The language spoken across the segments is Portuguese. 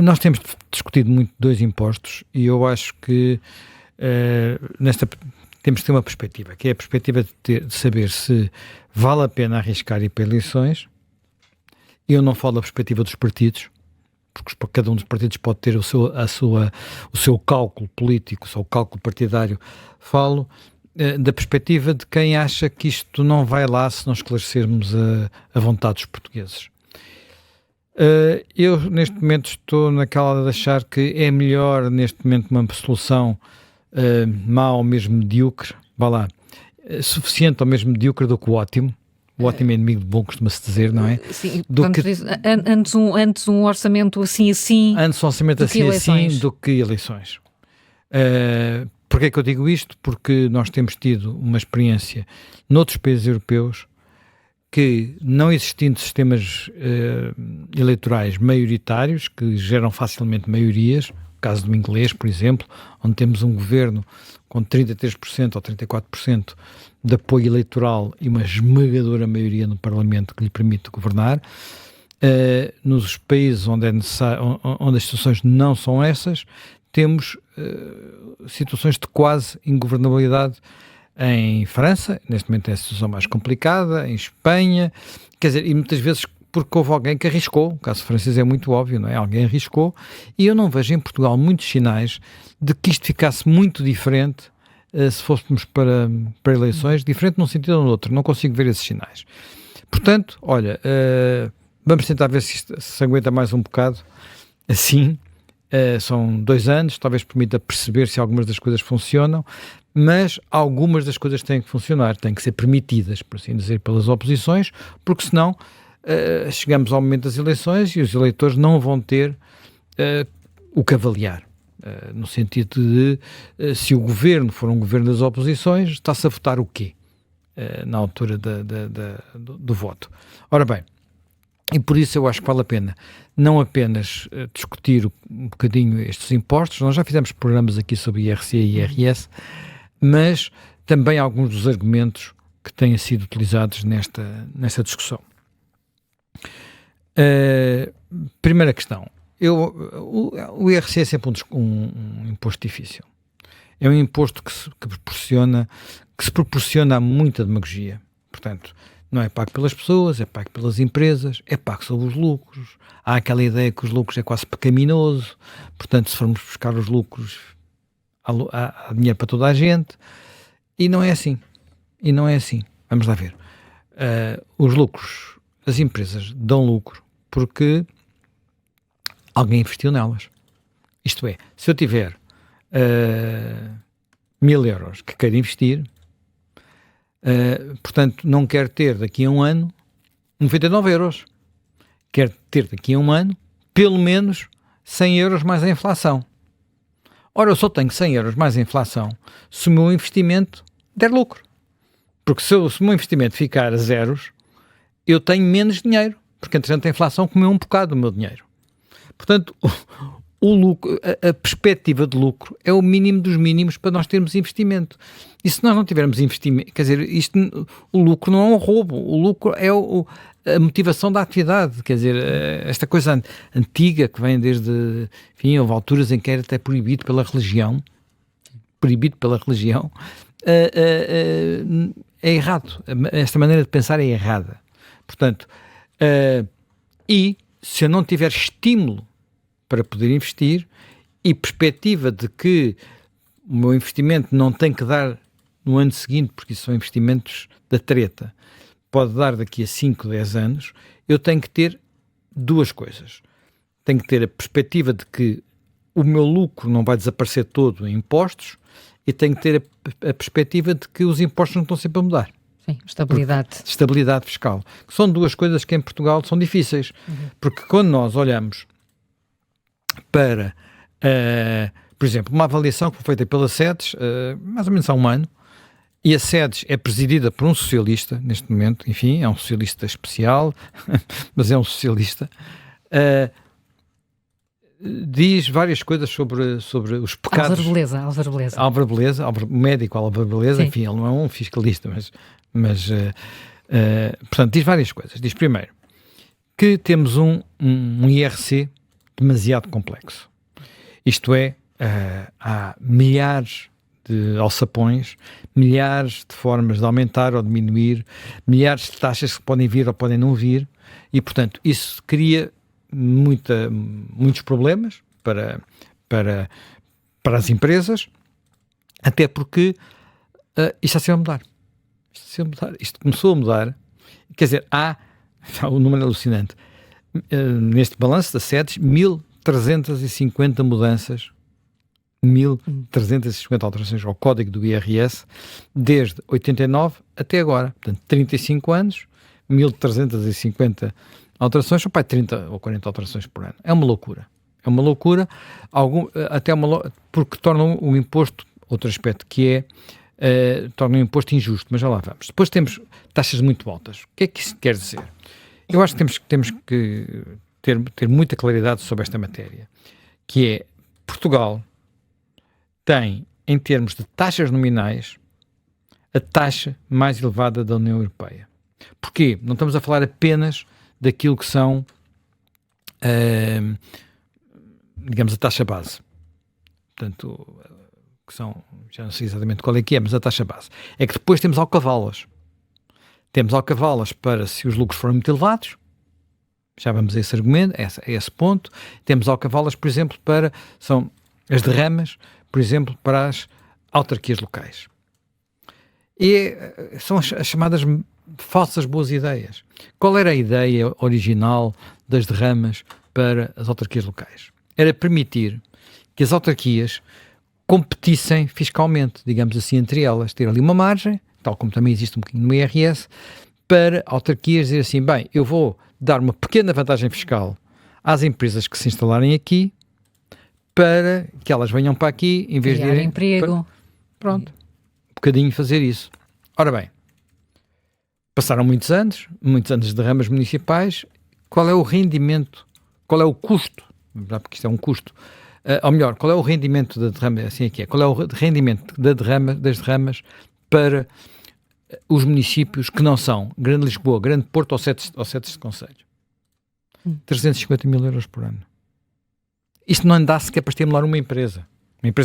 Nós temos discutido muito dois impostos e eu acho que temos que ter uma perspectiva, que é a perspectiva de saber se vale a pena arriscar ir para eleições. Eu não falo da perspectiva dos partidos, porque cada um dos partidos pode ter o seu cálculo político, o seu cálculo partidário. Falo da perspectiva de quem acha que isto não vai lá se não esclarecermos a vontade dos portugueses. Eu, neste momento, estou naquela de achar que é melhor, neste momento, uma solução má ou mesmo medíocre, vá lá, suficiente ou mesmo medíocre do que o ótimo. O ótimo é inimigo do bom, costuma-se dizer, não é? Sim, antes um orçamento assim. Antes um orçamento assim do que eleições. Porquê é que eu digo isto? Porque nós temos tido uma experiência noutros países europeus que, não existindo sistemas eleitorais maioritários, que geram facilmente maiorias, o caso do inglês, por exemplo, onde temos um governo com 33% ou 34% de apoio eleitoral e uma esmagadora maioria no Parlamento que lhe permite governar. Nos países onde as situações não são essas, temos situações de quase ingovernabilidade. Em França, neste momento é a situação mais complicada, em Espanha, quer dizer, e muitas vezes porque houve alguém que arriscou, o caso francês é muito óbvio, não é? Alguém arriscou, e eu não vejo em Portugal muitos sinais de que isto ficasse muito diferente se fôssemos para eleições, diferente num sentido ou no outro, não consigo ver esses sinais. Portanto, olha, vamos tentar ver se isto se aguenta mais um bocado, assim, são 2 anos, talvez permita perceber se algumas das coisas funcionam, mas algumas das coisas têm que funcionar, têm que ser permitidas, por assim dizer, pelas oposições, porque senão chegamos ao momento das eleições e os eleitores não vão ter o que avaliar, no sentido de se o governo for um governo das oposições, está-se a votar o quê na altura do voto. Ora bem, e por isso eu acho que vale a pena não apenas discutir um bocadinho estes impostos, nós já fizemos programas aqui sobre IRC e IRS, mas também alguns dos argumentos que têm sido utilizados nesta discussão. Primeira questão, o IRC é sempre um imposto difícil. É um imposto que se proporciona a muita demagogia. Portanto, não é pago pelas pessoas, é pago pelas empresas, é pago sobre os lucros. Há aquela ideia que os lucros é quase pecaminoso, portanto, se formos buscar os lucros, há dinheiro para toda a gente, e não é assim. Vamos lá ver. Os lucros, as empresas dão lucro porque alguém investiu nelas. Isto é, se eu tiver 1.000 euros que quero investir, portanto, não quero ter daqui a um ano 99 euros. Quero ter daqui a um ano pelo menos 100 euros mais a inflação. Ora, eu só tenho 100 euros mais a inflação se o meu investimento der lucro. Porque se o meu investimento ficar a zeros, eu tenho menos dinheiro, porque entretanto a inflação comeu um bocado do meu dinheiro. Portanto, o lucro, a perspectiva de lucro é o mínimo dos mínimos para nós termos investimento. E se nós não tivermos investimento, quer dizer, o lucro não é um roubo, o lucro é a motivação da atividade, quer dizer, esta coisa antiga que vem desde, enfim, houve alturas em que era até proibido pela religião, é errado, esta maneira de pensar é errada. Portanto, e se eu não tiver estímulo para poder investir e perspectiva de que o meu investimento não tem que dar no ano seguinte, porque isso são investimentos da treta, pode dar daqui a 5, 10 anos, eu tenho que ter duas coisas. Tenho que ter a perspectiva de que o meu lucro não vai desaparecer todo em impostos e tenho que ter a perspectiva de que os impostos não estão sempre a mudar. Sim, estabilidade. Estabilidade fiscal. Que são duas coisas que em Portugal são difíceis. Porque quando nós olhamos para, por exemplo, uma avaliação que foi feita pela SEDES, mais ou menos há um ano, e a SEDES é presidida por um socialista, neste momento, enfim, é um socialista especial, mas é um socialista, diz várias coisas sobre os pecados. Álvaro Beleza, o médico Álvaro Beleza, enfim, ele não é um fiscalista, mas portanto, diz várias coisas. Diz primeiro que temos um IRC demasiado complexo. Isto é, há milhares de alçapões, milhares de formas de aumentar ou diminuir, milhares de taxas que podem vir ou podem não vir, e, portanto, isso cria muitos problemas para as empresas, até porque isto está a mudar. Isto começou a mudar. Quer dizer, há um número alucinante. Neste balanço das sedes, 1.350 mudanças, 1.350 alterações ao código do IRS, desde 89 até agora. Portanto, 35 anos, 1.350 alterações, são 30 ou 40 alterações por ano. É uma loucura. É uma loucura, porque torna o imposto, outro aspecto que torna o imposto injusto, mas já lá vamos. Depois temos taxas muito altas. O que é que isso quer dizer? Eu acho que temos que ter muita claridade sobre esta matéria, que é, Portugal tem, em termos de taxas nominais, a taxa mais elevada da União Europeia. Porquê? Não estamos a falar apenas daquilo que são, digamos, a taxa base. Portanto, que são, já não sei exatamente qual é que é, mas a taxa base. É que depois temos alcavalas. Temos alcavalas para se os lucros forem muito elevados, já vamos a esse argumento, a esse ponto. Temos alcavalas, por exemplo, são as derramas, por exemplo, para as autarquias locais. E são as chamadas falsas boas ideias. Qual era a ideia original das derramas para as autarquias locais? Era permitir que as autarquias competissem fiscalmente, digamos assim, entre elas, ter ali uma margem, tal como também existe um bocadinho no IRS, para autarquias dizer assim, bem, eu vou dar uma pequena vantagem fiscal às empresas que se instalarem aqui, para que elas venham para aqui, em vez de irem... emprego. Pronto, um bocadinho fazer isso. Ora bem, passaram muitos anos de derramas municipais, qual é o rendimento, qual é o custo, porque isto é um custo, ou melhor, qual é o rendimento da derrama, assim é que é, qual é o rendimento das derramas para os municípios que não são Grande Lisboa, Grande Porto ou Sete de Concelho? 350 mil euros por ano. Isto não dá sequer para estimular uma empresa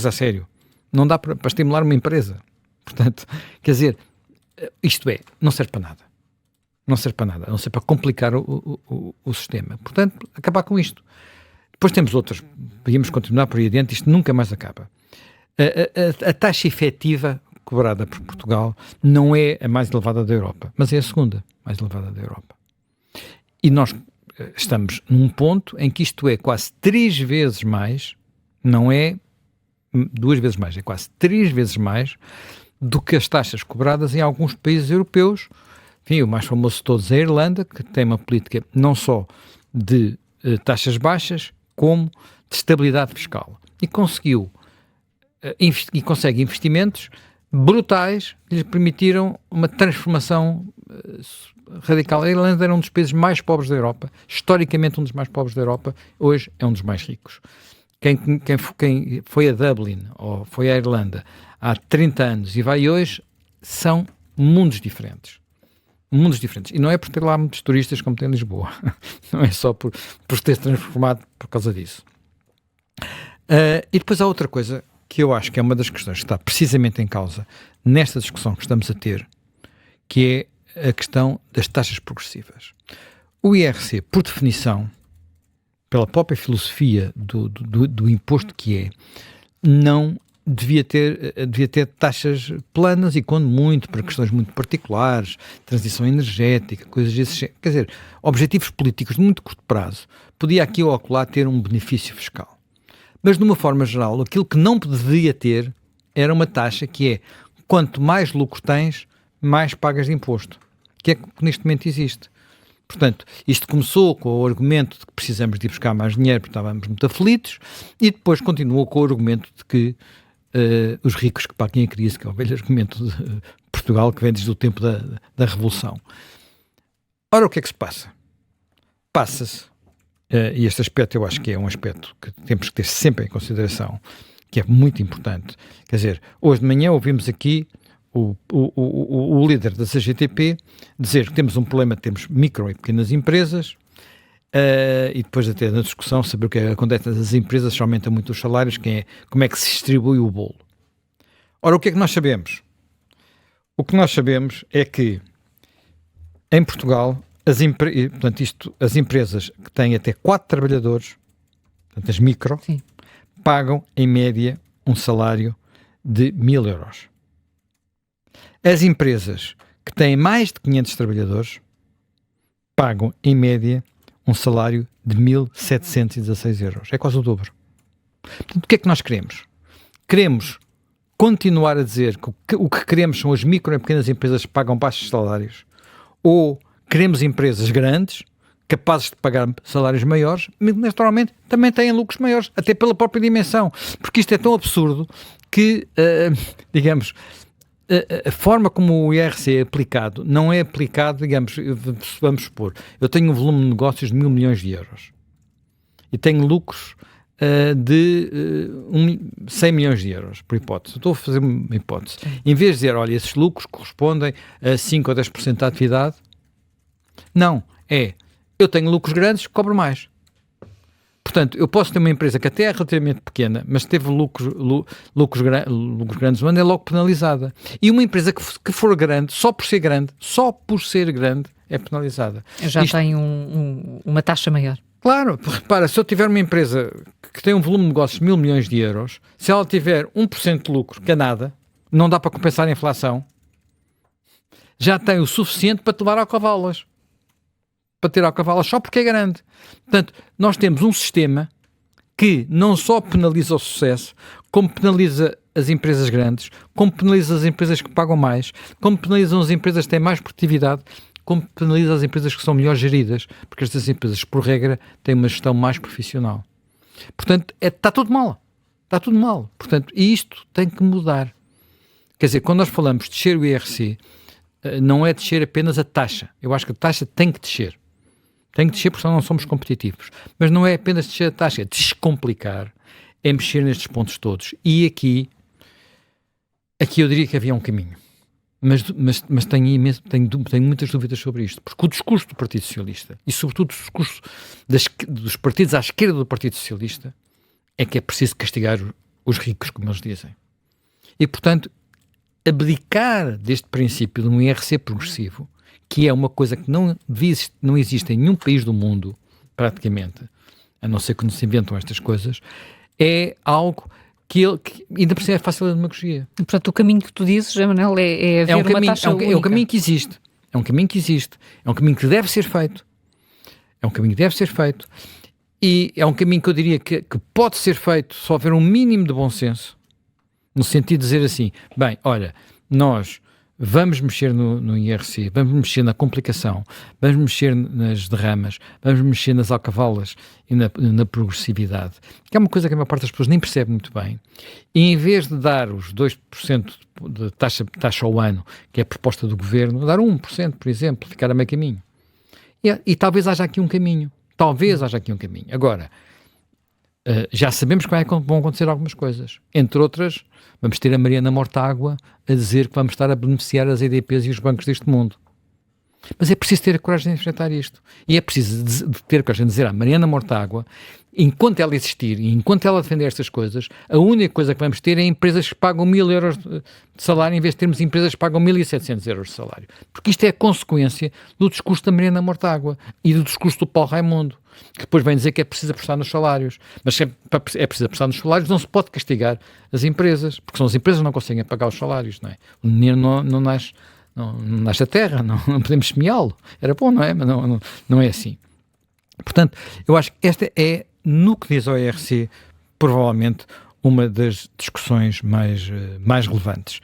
a sério. Não dá para estimular uma empresa. Portanto, quer dizer, isto não serve para nada. Não serve para nada, a não ser para complicar o sistema. Portanto, acabar com isto. Depois temos outras, podíamos continuar por aí adiante, isto nunca mais acaba. A taxa efetiva cobrada por Portugal não é a mais elevada da Europa, mas é a segunda mais elevada da Europa. E nós estamos num ponto em que isto é quase 3 vezes mais, não é 2 vezes mais, é quase 3 vezes mais do que as taxas cobradas em alguns países europeus. Enfim, o mais famoso de todos é a Irlanda, que tem uma política não só de taxas baixas, como de estabilidade fiscal. E consegue investimentos brutais que lhe permitiram uma transformação radical. A Irlanda era um dos países mais pobres da Europa, historicamente um dos mais pobres da Europa, hoje é um dos mais ricos. Quem foi a Dublin ou foi à Irlanda há 30 anos e vai hoje, são mundos diferentes. Mundos diferentes. E não é por ter lá muitos turistas como tem em Lisboa. Não é só por ter transformado por causa disso. E depois há outra coisa que eu acho que é uma das questões que está precisamente em causa nesta discussão que estamos a ter, que é a questão das taxas progressivas. O IRC, por definição, pela própria filosofia do imposto que é, não devia ter taxas planas e, quando muito, para questões muito particulares, transição energética, coisas desse género. Quer dizer, objetivos políticos de muito curto prazo, podia aqui ou acolá ter um benefício fiscal. Mas, de uma forma geral, aquilo que não poderia ter era uma taxa que é, quanto mais lucro tens, mais pagas de imposto, que é que neste momento existe. Portanto, isto começou com o argumento de que precisamos de ir buscar mais dinheiro porque estávamos muito aflitos, e depois continuou com o argumento de que os ricos que paguem a crise, que é o velho argumento de Portugal que vem desde o tempo da Revolução. Ora, o que é que se passa? Passa-se, e este aspecto eu acho que é um aspecto que temos que ter sempre em consideração, que é muito importante. Quer dizer, hoje de manhã ouvimos aqui o líder da CGTP dizer que temos um problema, temos micro e pequenas empresas, e depois até na discussão saber o que acontece nas empresas, se aumenta muito os salários, como é que se distribui o bolo. Ora, o que é que nós sabemos? O que nós sabemos é que em Portugal as empresas que têm até 4 trabalhadores, portanto as micro, Sim, pagam em média um salário de 1.000 euros. As empresas que têm mais de 500 trabalhadores pagam em média um salário de 1.716 euros. É quase o dobro. Portanto, o que é que nós queremos? Queremos continuar a dizer que o que queremos são as micro e pequenas empresas que pagam baixos salários, ou queremos empresas grandes, capazes de pagar salários maiores, mas naturalmente também têm lucros maiores, até pela própria dimensão, porque isto é tão absurdo que, digamos, a forma como o IRC é aplicado não é aplicado, digamos, vamos supor, eu tenho um volume de negócios de 1.000 milhões de euros e tenho lucros de 100 milhões de euros, por hipótese. Estou a fazer uma hipótese. Em vez de dizer, olha, esses lucros correspondem a 5 ou 10% da atividade, não, eu tenho lucros grandes, cobro mais. Portanto, eu posso ter uma empresa que até é relativamente pequena, mas teve lucros grandes, mas é logo penalizada. E uma empresa que for grande, só por ser grande, é penalizada. Já tem uma taxa maior. Claro, repara, se eu tiver uma empresa que tem um volume de negócios de 1.000 milhões de euros, se ela tiver 1% de lucro, que é nada, não dá para compensar a inflação, já tem o suficiente para te levar ao cavalas. Para tirar ao cavalo só porque é grande. Portanto, nós temos um sistema que não só penaliza o sucesso, como penaliza as empresas grandes, como penaliza as empresas que pagam mais, como penalizam as empresas que têm mais produtividade, como penaliza as empresas que são melhor geridas, porque estas empresas, por regra, têm uma gestão mais profissional. Portanto, está tudo mal. Está tudo mal. Portanto, e isto tem que mudar. Quer dizer, quando nós falamos de descer o IRC, não é descer apenas a taxa. Eu acho que a taxa tem que descer. Tem que descer porque senão não somos competitivos. Mas não é apenas descer a taxa, é descomplicar, é mexer nestes pontos todos. E aqui eu diria que havia um caminho. Mas tenho muitas dúvidas sobre isto, porque o discurso do Partido Socialista, e sobretudo o discurso dos partidos à esquerda do Partido Socialista, é que é preciso castigar os ricos, como eles dizem. E, portanto, abdicar deste princípio de um IRC progressivo, que é uma coisa que não existe em nenhum país do mundo, praticamente, a não ser quando se inventam estas coisas, é algo que ainda por cima é fácil a demagogia. Portanto, o caminho que tu dizes, Manel, é haver uma taxa única. É um caminho que existe. É um caminho que existe. É um caminho que deve ser feito. E é um caminho que eu diria que pode ser feito se houver um mínimo de bom senso, no sentido de dizer assim, bem, olha, nós vamos mexer no IRC, vamos mexer na complicação, vamos mexer nas derramas, vamos mexer nas alcavalas e na progressividade, que é uma coisa que a maior parte das pessoas nem percebe muito bem. E em vez de dar os 2% de taxa ao ano, que é a proposta do governo, dar 1%, por exemplo, ficar a meio caminho. E talvez haja aqui um caminho. Agora, já sabemos que vão acontecer algumas coisas. Entre outras, vamos ter a Mariana Mortágua a dizer que vamos estar a beneficiar as EDPs e os bancos deste mundo. Mas é preciso ter a coragem de enfrentar isto. E é preciso de ter a coragem de dizer à Mariana Mortágua, enquanto ela existir e enquanto ela defender estas coisas, a única coisa que vamos ter é empresas que pagam 1.000 euros de salário em vez de termos empresas que pagam 1.700 euros de salário. Porque isto é a consequência do discurso da Mariana Mortágua e do discurso do Paulo Raimundo, que depois vem dizer que é preciso apostar nos salários. Mas se é preciso apostar nos salários, não se pode castigar as empresas, porque são as empresas que não conseguem pagar os salários, não é? O dinheiro não nasce da terra, não podemos semeá-lo. Era bom, não é? Mas não é assim. Portanto, eu acho que esta é, no que diz ao IRC, provavelmente uma das discussões mais relevantes.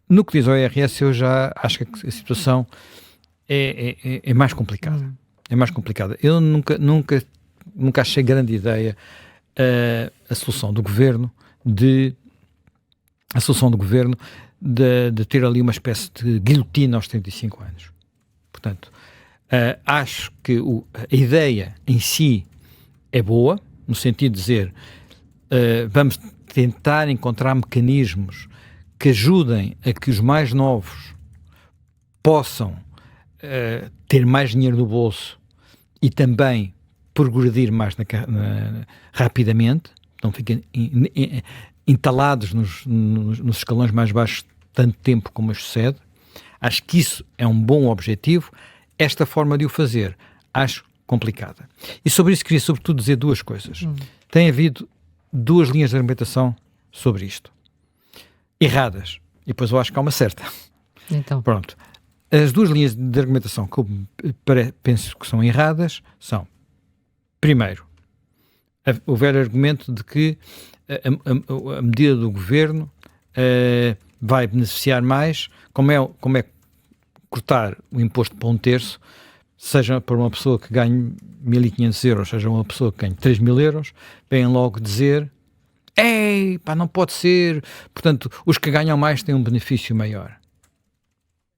No que diz ao IRS, eu já acho que a situação é mais complicada. É mais complicada. Eu nunca achei grande ideia a solução do governo de ter ali uma espécie de guilhotina aos 35 anos. Portanto, acho que a ideia em si é boa, no sentido de dizer vamos tentar encontrar mecanismos que ajudem a que os mais novos possam ter mais dinheiro no bolso e também progredir mais rapidamente, não fiquem entalados nos escalões mais baixos tanto tempo como as sucede. Acho que isso é um bom objetivo. Esta forma de o fazer, acho complicada. E sobre isso queria sobretudo dizer duas coisas. Tem havido duas linhas de argumentação sobre isto. Erradas. E depois eu acho que há uma certa. Então. Pronto. As duas linhas de argumentação que eu penso que são erradas são, primeiro, o velho argumento de que a medida do governo vai beneficiar mais, como é cortar o imposto para 1/3, seja para uma pessoa que ganhe 1.500 euros, seja uma pessoa que ganhe 3.000 euros, vêm logo dizer, ei, pá, não pode ser, portanto, os que ganham mais têm um benefício maior.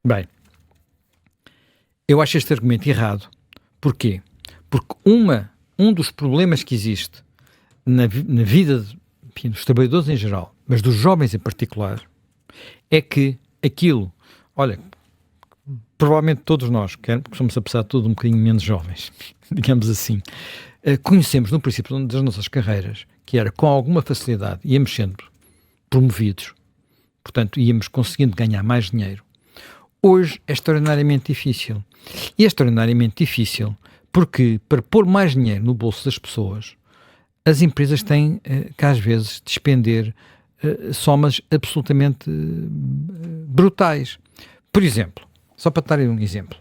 Bem, eu acho este argumento errado. Porquê? Porque um dos problemas que existe na vida dos trabalhadores em geral, mas dos jovens em particular, é que aquilo, olha, provavelmente todos nós, que somos apesar de tudo um bocadinho menos jovens, digamos assim, conhecemos no princípio das nossas carreiras, que era com alguma facilidade, íamos sendo promovidos, portanto íamos conseguindo ganhar mais dinheiro. Hoje é extraordinariamente difícil. E é extraordinariamente difícil porque, para pôr mais dinheiro no bolso das pessoas, as empresas têm que às vezes despender somas absolutamente brutais. Por exemplo, só para dar um exemplo,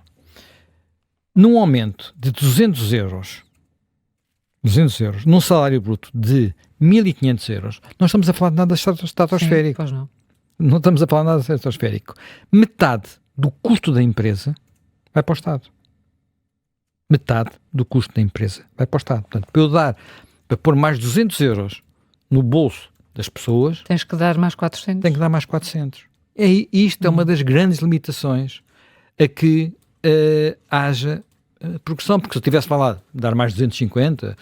num aumento de 200 euros, num salário bruto de 1.500 euros, não estamos a falar de nada estratosférico. Sim, pois não. Não estamos a falar de nada estratosférico. Metade do custo da empresa vai para o Estado. Metade do custo da empresa vai para o Estado. Portanto, para pôr mais 200 euros no bolso das pessoas... Tens que dar mais 400. Tem que dar mais 400. E isto é uma das grandes limitações a que haja progressão. Porque se eu tivesse falado de dar mais 250,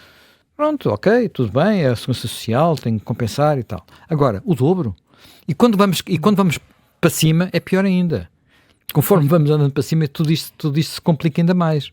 pronto, ok, tudo bem, é a segurança social, tem que compensar e tal. Agora, o dobro. E quando vamos para cima, é pior ainda. Conforme vamos andando para cima, tudo isto se complica ainda mais.